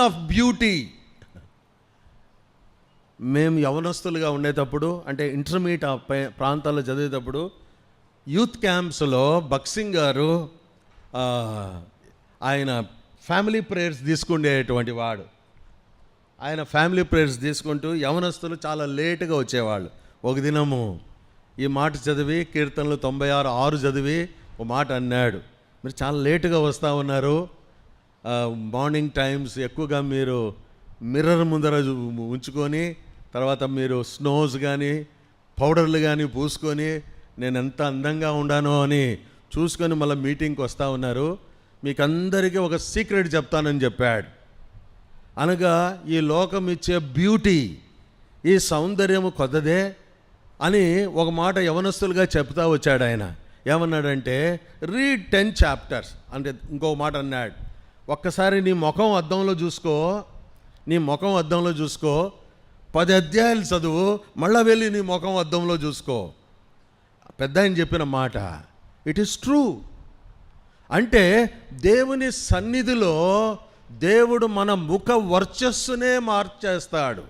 Of beauty. మేము యవనస్తులుగా ఉండేటప్పుడు, అంటే ఇంటర్మీడియట్ ప్రాంతాల్లో చదివేటప్పుడు యూత్ క్యాంప్స్లో బక్సింగ్ గారు ఆయన ఫ్యామిలీ ప్రేయర్స్ తీసుకునేటువంటి వాడు. ఆయన ఫ్యామిలీ ప్రేయర్స్ తీసుకుంటూ యవనస్తులు చాలా లేటుగా వచ్చేవాళ్ళు. ఒక దినము ఈ మాట చదివి, కీర్తనలు 96 చదివి ఒక మాట అన్నాడు, మీరు చాలా లేటుగా వస్తూ ఉన్నారు, మార్నింగ్ టైమ్స్ ఎక్కువగా మీరు మిర్రర్ ముందర ఉంచుకొని, తర్వాత మీరు స్నోస్ కానీ పౌడర్లు కానీ పూసుకొని నేను ఎంత అందంగా ఉండానో అని చూసుకొని మళ్ళీ మీటింగ్కి వస్తూ ఉన్నారు. మీకు అందరికీ ఒక సీక్రెట్ చెప్తానని చెప్పాడు. అనగా ఈ లోకం ఇచ్చే బ్యూటీ, ఈ సౌందర్యము కొత్తదే అని ఒక మాట యవనస్తులుగా చెప్తా వచ్చాడు. ఆయన ఏమన్నాడంటే, రీడ్ 10 chapters అంటే ఇంకొక మాట అన్నాడు, ఒక్కసారి నీ ముఖం అద్దంలో చూసుకో, నీ ముఖం అద్దంలో చూసుకో, 10 అధ్యాయాలు చదువు, మళ్ళీ వెళ్ళి నీ ముఖం అద్దంలో చూసుకో. పెద్ద ఆయన చెప్పిన మాట ఇట్ ఈస్ ట్రూ. అంటే దేవుని సన్నిధిలో దేవుడు మన ముఖ వర్చస్సునే మార్చేస్తాడు.